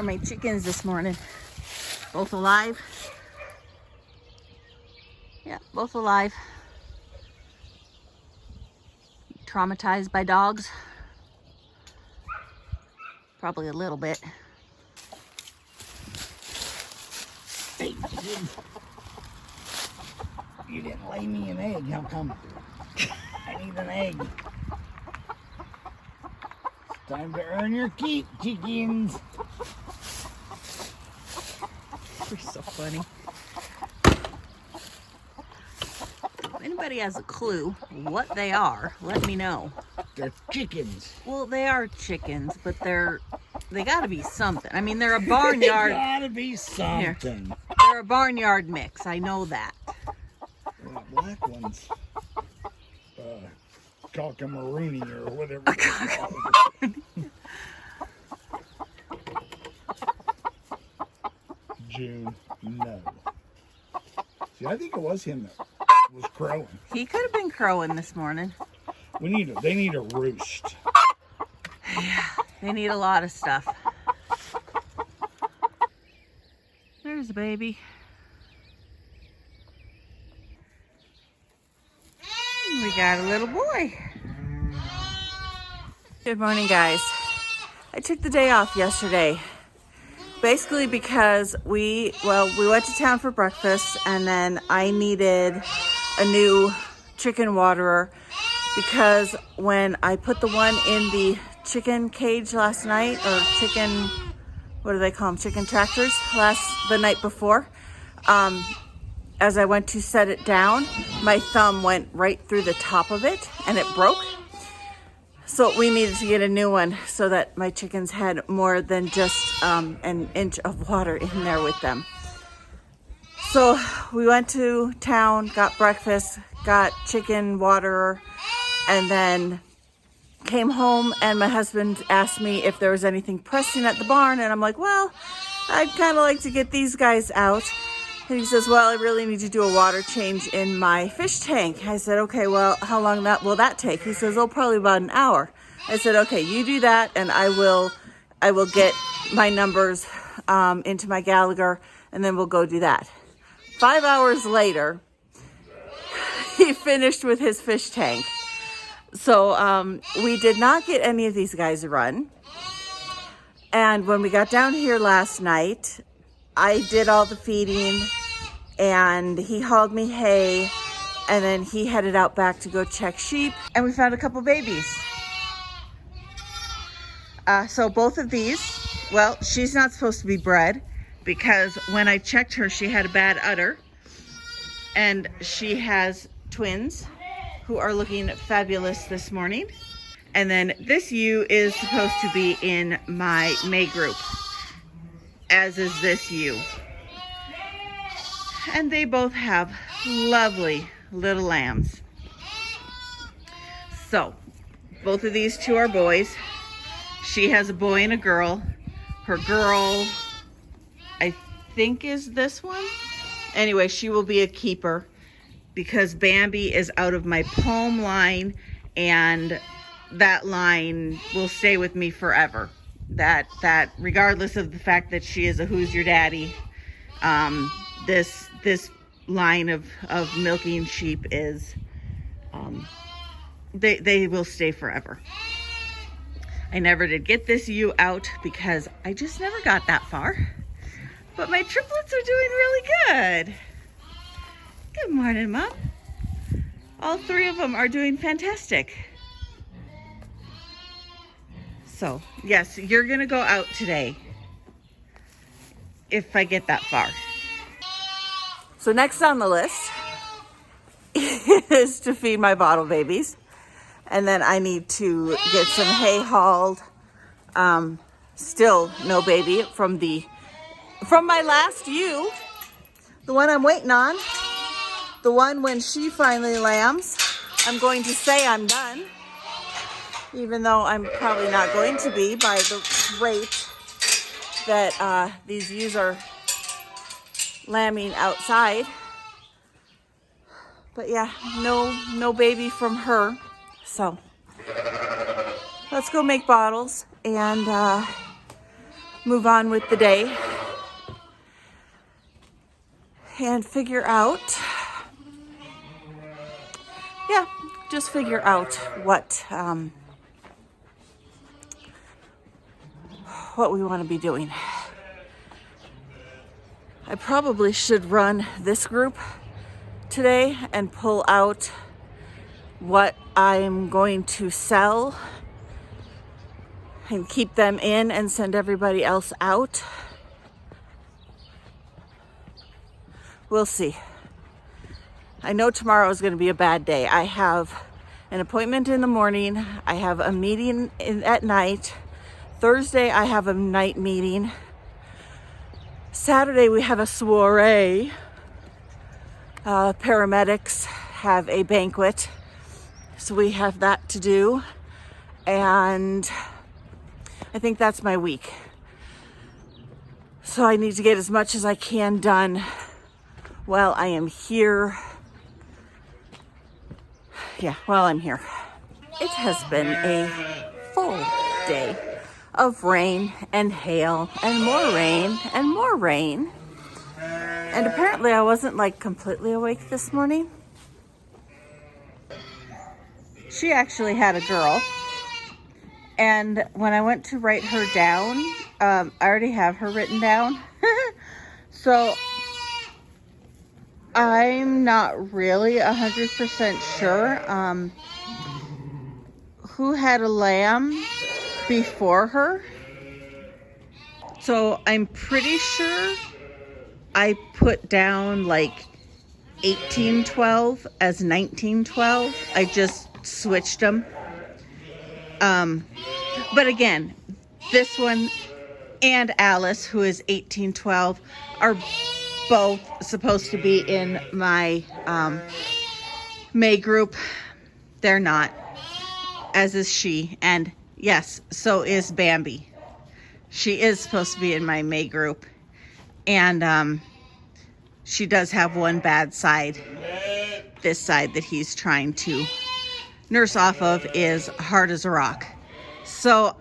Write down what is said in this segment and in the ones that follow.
are my chickens this morning. Both alive. Yeah, both alive. Traumatized by dogs. Probably a little bit. Hey, you didn't lay me an egg. How come? I need an egg. It's time to earn your keep, chickens. You're so funny. If anybody has a clue what they are, let me know. They're chickens. Well, they are chickens, but they gotta be something. I mean, they're a barnyard. They gotta be something. They're a barnyard mix. I know that. That black one's cockamaroonie or whatever it's called. June, no. See, I think it was him that was crowing. He could have been crowing this morning. They need a roost. Yeah, they need a lot of stuff. There's the baby. We got a little boy. Good morning, guys. I took the day off yesterday. Basically because we went to town for breakfast, and then I needed a new chicken waterer because when I put the one in the chicken cage last night, or chicken, what do they call them? Chicken tractors the night before. As I went to set it down, my thumb went right through the top of it and it broke. So we needed to get a new one so that my chickens had more than just an inch of water in there with them. So we went to town, got breakfast, got chicken waterer, and then came home, and my husband asked me if there was anything pressing at the barn, and I'm like, well, I'd kind of like to get these guys out. And he says, well, I really need to do a water change in my fish tank. I said, okay, well, how long will that take? He says, oh, probably about an hour. I said, okay, you do that, and I will get my numbers into my Gallagher, and then we'll go do that. 5 hours later, he finished with his fish tank. So we did not get any of these guys a run. And when we got down here last night, I did all the feeding, and he hauled me hay, and then he headed out back to go check sheep, and we found a couple babies. So both of these, well, she's not supposed to be bred because when I checked her, she had a bad udder, and she has twins who are looking fabulous this morning. And then this ewe is supposed to be in my May group, as is this ewe. And they both have lovely little lambs. So, both of these two are boys. She has a boy and a girl. Her girl, I think, is this one. Anyway, she will be a keeper because Bambi is out of my poem line, and that line will stay with me forever. That regardless of the fact that she is a Who's Your Daddy, this line of milking sheep is, they will stay forever. I never did get this ewe out because I just never got that far. But my triplets are doing really good. Good morning, Mom. All three of them are doing fantastic. So, yes, you're going to go out today if I get that far. So next on the list is to feed my bottle babies. And then I need to get some hay hauled. Still no baby from my last ewe. The one I'm waiting on. The one when she finally lambs. I'm going to say I'm done. Even though I'm probably not going to be by the rate that these ewes are lambing outside. But yeah, no baby from her. So let's go make bottles, and move on with the day and figure out, just figure out what we want to be doing. I probably should run this group today and pull out what I'm going to sell and keep them in and send everybody else out. We'll see. I know tomorrow is going to be a bad day. I have an appointment in the morning. I have a meeting at night. Thursday, I have a night meeting. Saturday, we have a soiree. Paramedics have a banquet. So we have that to do. And I think that's my week. So I need to get as much as I can done while I am here. While I'm here. It has been a full day of rain and hail and more rain and more rain. And apparently I wasn't like completely awake this morning. She actually had a girl. And when I went to write her down, I already have her written down. So I'm not really 100% sure who had a lamb before her. So I'm pretty sure I put down like 1812 as 1912. I just switched them. But again, this one and Alice, who is 1812, are both supposed to be in my May group. They're not, as is she. And yes, so is Bambi. She is supposed to be in my May group. And she does have one bad side. This side that he's trying to nurse off of is hard as a rock. So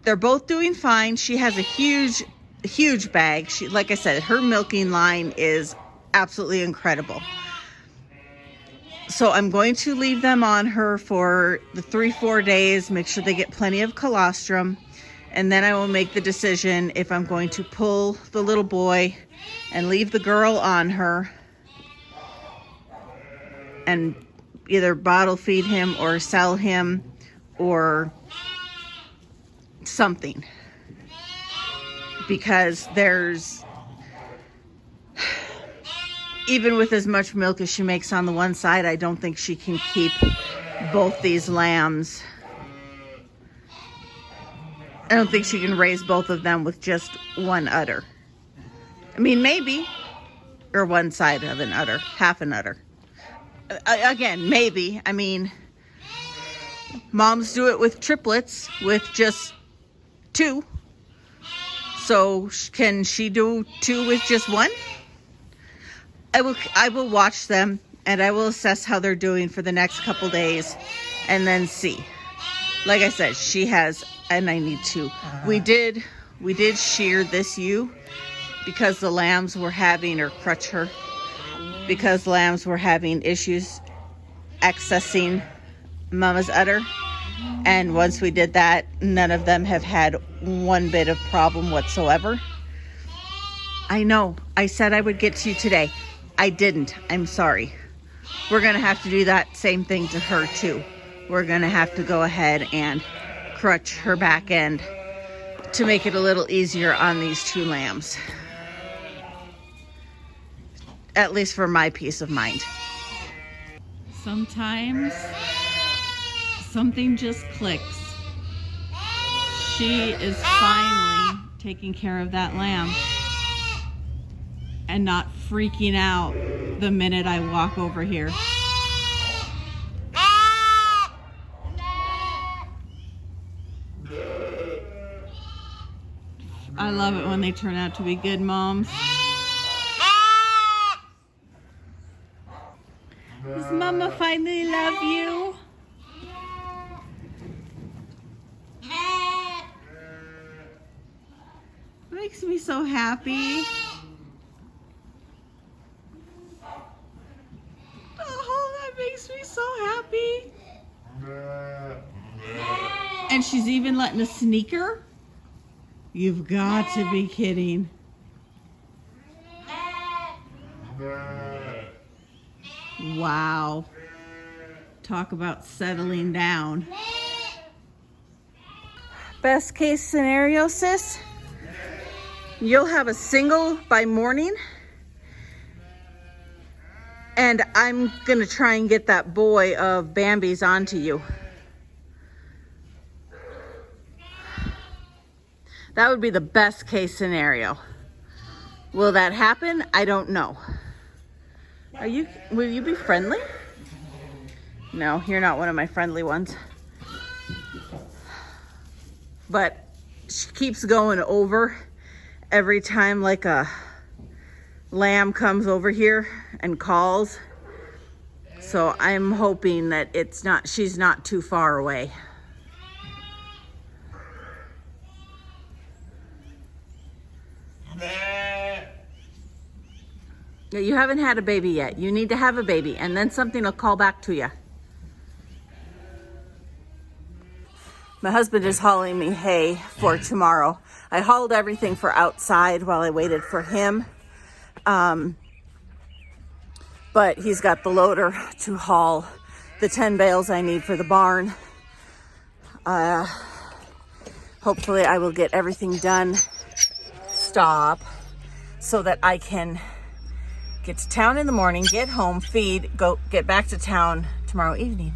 they're both doing fine. She has a huge bag. She, like I said, her milking line is absolutely incredible. So I'm going to leave them on her for the 3-4 days, make sure they get plenty of colostrum. And then I will make the decision if I'm going to pull the little boy and leave the girl on her and either bottle feed him or sell him or something. Because there's, even with as much milk as she makes on the one side, I don't think she can keep both these lambs. I don't think she can raise both of them with just one udder. I mean, maybe. Or one side of an udder, half an udder. Again, maybe. I mean, moms do it with triplets with just 2. So can she do 2 with just 1? I will watch them and I will assess how they're doing for the next couple days and then see. Like I said, she has, and I need to. We did shear this ewe because the lambs were having, or crutch her, because lambs were having issues accessing mama's udder. And once we did that, none of them have had one bit of problem whatsoever. I know, I said I would get to you today. I didn't. I'm sorry. We're going to have to do that same thing to her too. We're going to have to go ahead and crutch her back end to make it a little easier on these 2 lambs. At least for my peace of mind. Sometimes something just clicks. She is finally taking care of that lamb and not freaking out the minute I walk over here. I love it when they turn out to be good moms. Does Mama finally love you? makes me so happy. Oh, that makes me so happy. And she's even letting us sneak her? You've got to be kidding. Wow. Talk about settling down. Best case scenario, sis, you'll have a single by morning, and I'm gonna try and get that boy of Bambi's onto you. That would be the best case scenario. Will that happen? I don't know. Will you be friendly? No, you're not one of my friendly ones. But she keeps going over every time like a lamb comes over here and calls. So I'm hoping that she's not too far away. You haven't had a baby yet. You need to have a baby, and then something will call back to you. My husband is hauling me hay for tomorrow. I hauled everything for outside while I waited for him. But he's got the loader to haul the 10 bales I need for the barn. Hopefully I will get everything done. Stop. So that I can get to town in the morning, get home, feed, get back to town tomorrow evening.